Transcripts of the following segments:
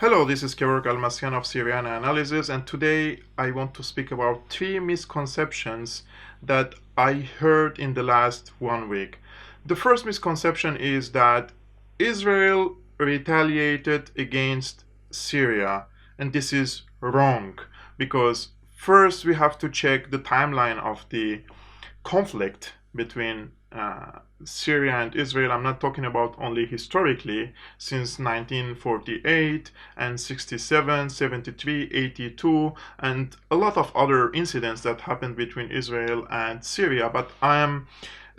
Hello, this is Kevork Almassian of Syriana Analysis, and today I want to speak about three misconceptions that I heard in the last 1 week. The first misconception is that Israel retaliated against Syria, and this is wrong because first we have to check the timeline of the conflict between Syria and Israel. I'm not talking about only historically, since 1948 and 67, 73, 82, and a lot of other incidents that happened between Israel and Syria. But I am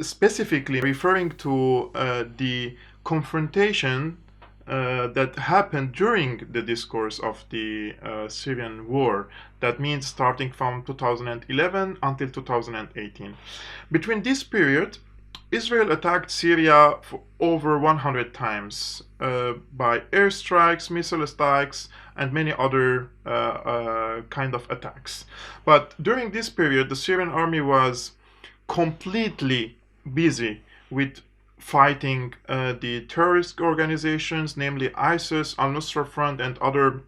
specifically referring to the confrontation that happened during the discourse of the Syrian war. That means starting from 2011 until 2018. Between this period, Israel attacked Syria for over 100 times by airstrikes, missile strikes, and many other kind of attacks. But during this period, the Syrian army was completely busy with fighting the terrorist organizations, namely ISIS, Al-Nusra Front, and other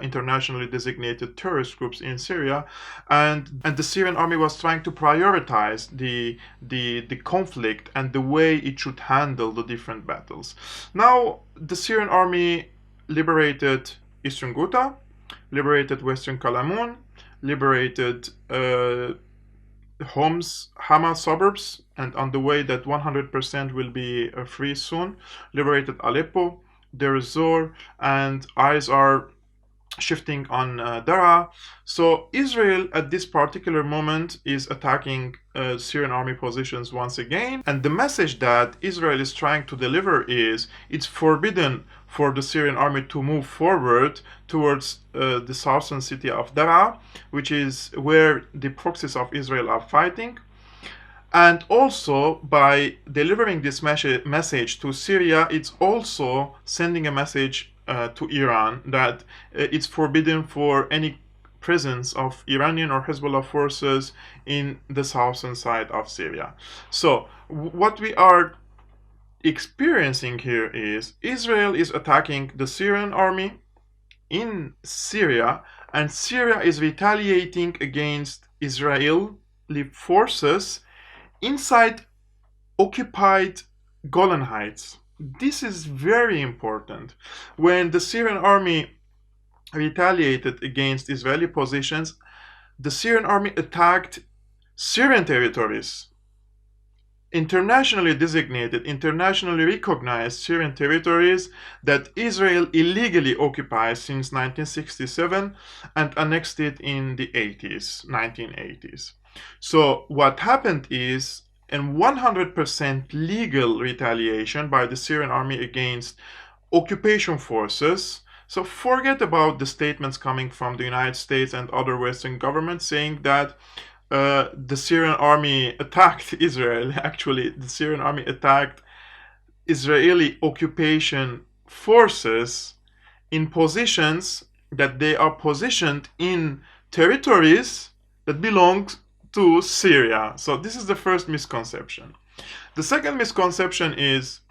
internationally designated terrorist groups in Syria, and the Syrian army was trying to prioritize the conflict and the way it should handle the different battles. Now, the Syrian army liberated Eastern Ghouta, liberated Western Kalamun, liberated Homs, Hama suburbs, and on the way that 100% will be free soon, liberated Aleppo, Deir ez-Zor, and eyes are shifting on Daraa. So Israel at this particular moment is attacking Syrian army positions once again, and the message that Israel is trying to deliver is it's forbidden for the Syrian army to move forward towards the southern city of Daraa, which is where the proxies of Israel are fighting. And also, by delivering this message to Syria, it's also sending a message to Iran that it's forbidden for any presence of Iranian or Hezbollah forces in the southern side of Syria. So what we are experiencing here is Israel is attacking the Syrian army in Syria, and Syria is retaliating against Israeli forces inside occupied Golan Heights. This is very important. When the Syrian army retaliated against Israeli positions, the Syrian army attacked Syrian territories, internationally designated, internationally recognized Syrian territories that Israel illegally occupies since 1967 and annexed it in the 1980s. So what happened is a 100% legal retaliation by the Syrian army against occupation forces. So forget about the statements coming from the United States and other Western governments saying that the Syrian army attacked Israel. Actually, the Syrian army attacked Israeli occupation forces in positions that they are positioned in territories that belong to Syria. So this is the first misconception. The second misconception is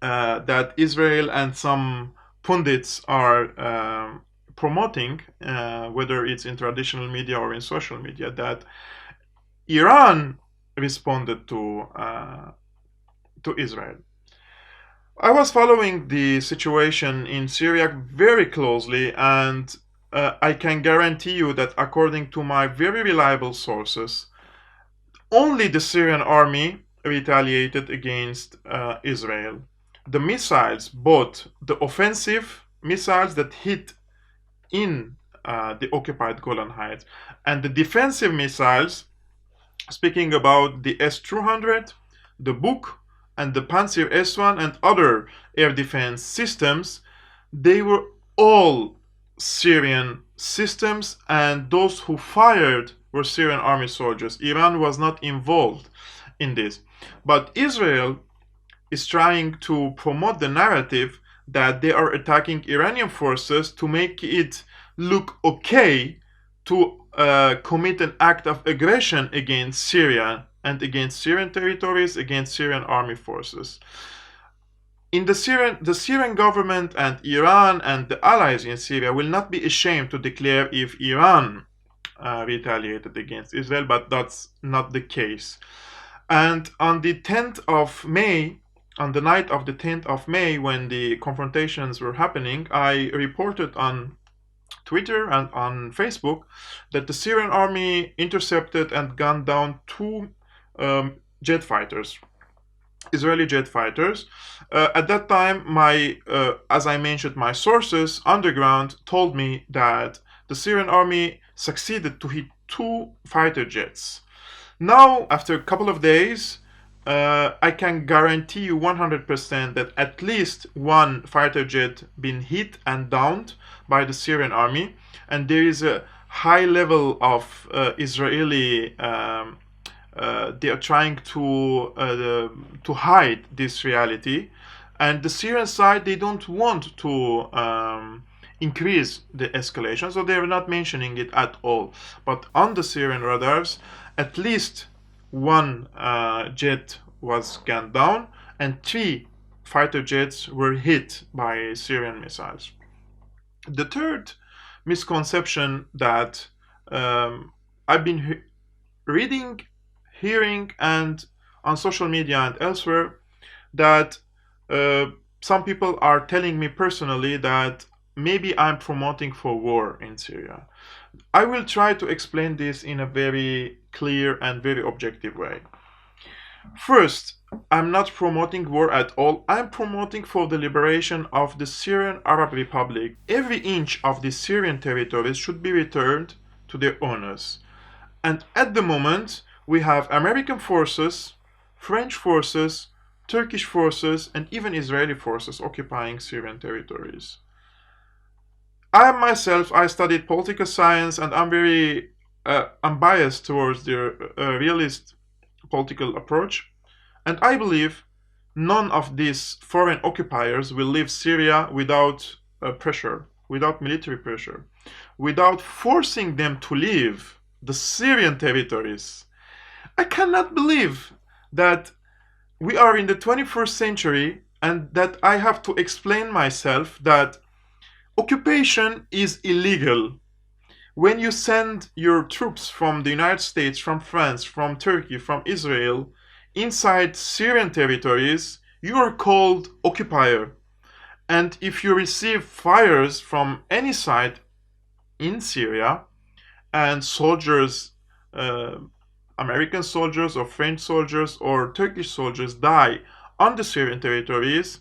that Israel and some pundits are promoting, whether it's in traditional media or in social media, that Iran responded to Israel. I was following the situation in Syria very closely, and I can guarantee you that according to my very reliable sources, only the Syrian army retaliated against Israel. The missiles, both the offensive missiles that hit in the occupied Golan Heights and the defensive missiles, speaking about the S-200, the Buk, and the Pantsir S-1 and other air defense systems, they were all Syrian systems, and those who fired were Syrian army soldiers. Iran was not involved in this. But Israel is trying to promote the narrative that they are attacking Iranian forces to make it look okay to commit an act of aggression against Syria and against Syrian territories, against Syrian army forces. In the Syrian government and Iran and the allies in Syria will not be ashamed to declare if Iran retaliated against Israel, but that's not the case. And on the 10th of May, on the night of the 10th of May, when the confrontations were happening, I reported on Twitter and on Facebook that the Syrian army intercepted and gunned down two jet fighters, Israeli jet fighters. At that time, as I mentioned, my sources underground told me that the Syrian army succeeded to hit two fighter jets. Now, after a couple of days, I can guarantee you 100% that at least one fighter jet been hit and downed by the Syrian army, and there is a high level of Israeli. They are trying to hide this reality, and the Syrian side, they don't want to increase the escalation, so they are not mentioning it at all. But on the Syrian radars, at least one jet was gunned down and three fighter jets were hit by Syrian missiles. The third misconception that I've been reading, hearing, and on social media and elsewhere, that some people are telling me personally that maybe I'm promoting for war in Syria. I will try to explain this in a very clear and very objective way. First, I'm not promoting war at all. I'm promoting for the liberation of the Syrian Arab Republic. Every inch of the Syrian territories should be returned to their owners. And at the moment, we have American forces, French forces, Turkish forces, and even Israeli forces occupying Syrian territories. I studied political science, and I'm biased towards the realist political approach. And I believe none of these foreign occupiers will leave Syria without pressure, without military pressure, without forcing them to leave the Syrian territories. I cannot believe that we are in the 21st century and that I have to explain myself that occupation is illegal. When you send your troops from the United States, from France, from Turkey, from Israel, inside Syrian territories, you are called occupier. And if you receive fires from any side in Syria and soldiers, American soldiers or French soldiers or Turkish soldiers die on the Syrian territories,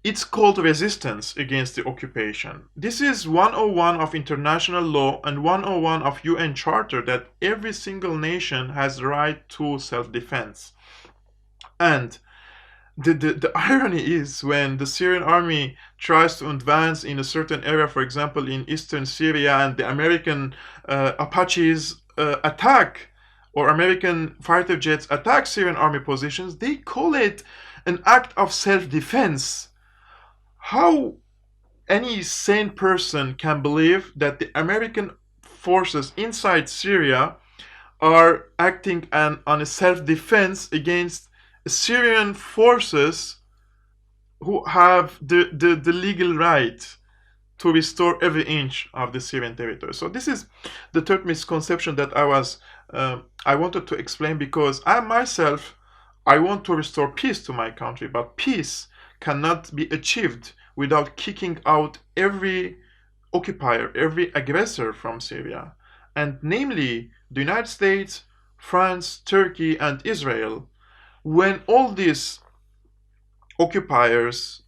it's called resistance against the occupation. This is 101 of international law and 101 of UN Charter, that every single nation has the right to self-defense. And the irony is, when the Syrian army tries to advance in a certain area, for example in eastern Syria, and the American Apaches attack, or American fighter jets attack Syrian army positions, they call it an act of self-defense. How any sane person can believe that the American forces inside Syria are acting on a self-defense against Syrian forces who have the legal right to restore every inch of the Syrian territory? So this is the third misconception that I wanted to explain, because I want to restore peace to my country, but peace cannot be achieved without kicking out every occupier, every aggressor from Syria, and namely the United States, France, Turkey, and Israel. When all these occupiers,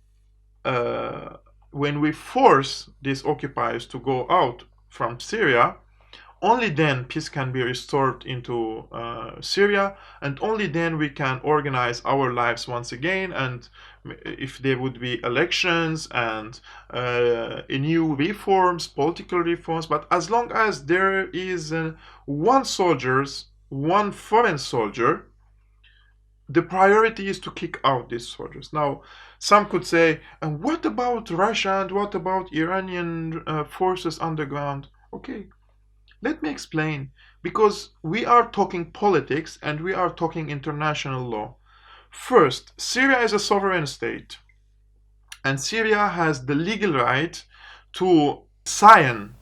when we force these occupiers to go out from Syria, only then peace can be restored into Syria, and only then we can organize our lives once again. And if there would be elections and new reforms, political reforms, but as long as there is one foreign soldier, the priority is to kick out these soldiers. Now, some could say, and what about Russia, and what about Iranian forces underground? Okay, let me explain, because we are talking politics and we are talking international law. First, Syria is a sovereign state. And Syria has the legal right to sign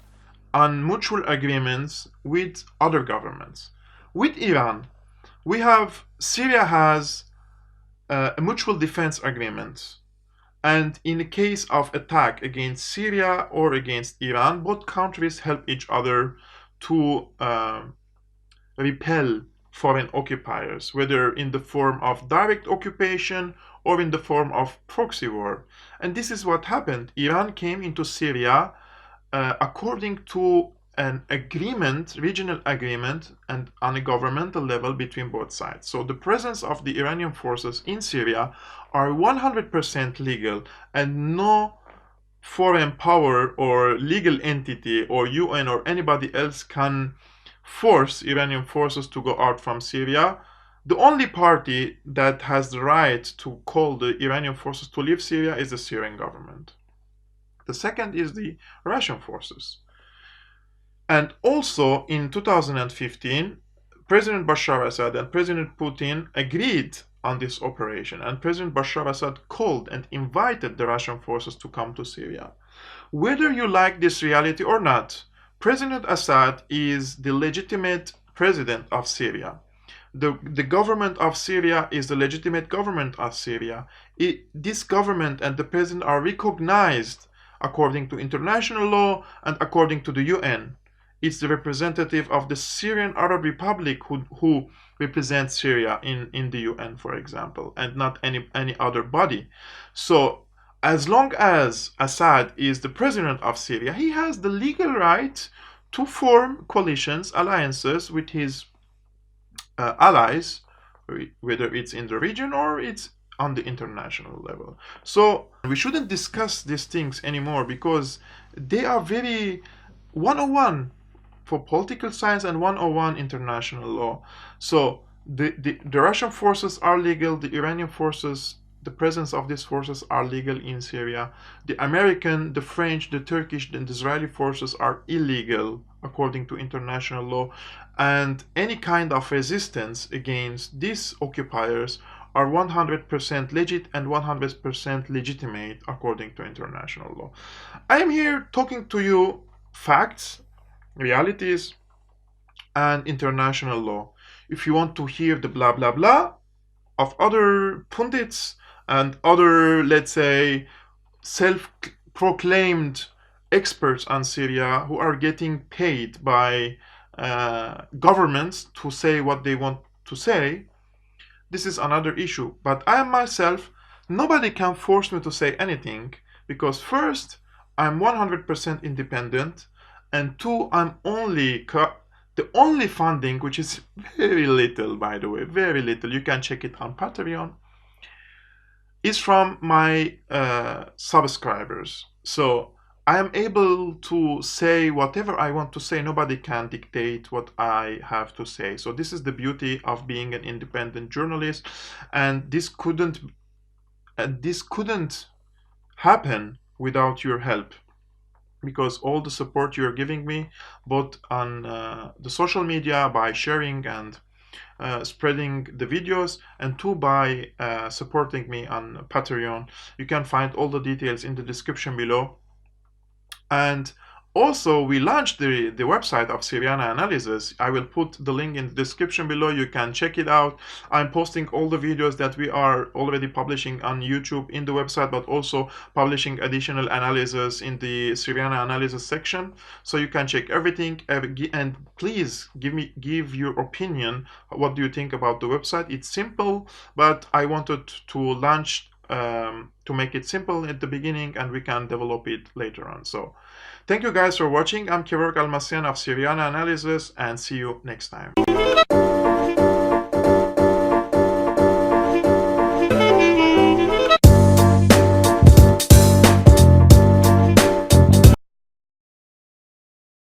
on mutual agreements with other governments. With Iran, Syria has a mutual defense agreement. And in the case of attack against Syria or against Iran, both countries help each other to repel foreign occupiers, whether in the form of direct occupation or in the form of proxy war. And this is what happened. Iran came into Syria according to an agreement, regional agreement, and on a governmental level between both sides. So the presence of the Iranian forces in Syria are 100% legal, and no foreign power or legal entity or UN or anybody else can force Iranian forces to go out from Syria. The only party that has the right to call the Iranian forces to leave Syria is the Syrian government. The second is the Russian forces. And also in 2015, President Bashar Assad and President Putin agreed on this operation, and President Bashar Assad called and invited the Russian forces to come to Syria. Whether you like this reality or not, President Assad is the legitimate president of Syria. The government of Syria is the legitimate government of Syria. This government and the president are recognized according to international law and according to the UN. It's the representative of the Syrian Arab Republic who represents Syria in the UN, for example, and not any other body. So as long as Assad is the president of Syria, he has the legal right to form coalitions, alliances with his allies, whether it's in the region or it's on the international level. So we shouldn't discuss these things anymore because they are very 101 for political science and 101 international law. So the Russian forces are legal, the Iranian forces, the presence of these forces are legal in Syria. The American, the French, the Turkish, and the Israeli forces are illegal according to international law. And any kind of resistance against these occupiers are 100% legit and 100% legitimate according to international law. I am here talking to you facts, realities, and international law. If you want to hear the blah blah blah of other pundits and other, let's say, self-proclaimed experts on Syria who are getting paid by governments to say what they want to say, this is another issue. But I myself, nobody can force me to say anything because first, I'm 100% independent, and two, I'm the only funding, which is very little, by the way, very little, you can check it on Patreon, is from my subscribers. So I am able to say whatever I want to say. Nobody can dictate what I have to say. So this is the beauty of being an independent journalist, and this couldn't happen without your help, because all the support you're giving me, both on the social media by sharing and spreading the videos, and two, by supporting me on Patreon. You can find all the details in the description below. And also, we launched the website of Syriana Analysis. I will put the link in the description below. You can check it out. I'm posting all the videos that we are already publishing on YouTube in the website, but also publishing additional analysis in the Syriana Analysis section. So you can check everything, and please give your opinion. What do you think about the website? It's simple, but I wanted to launch to make it simple at the beginning, and we can develop it later on. So thank you guys for watching. I'm Kevork Almassian of Syriana Analysis, and see you next time.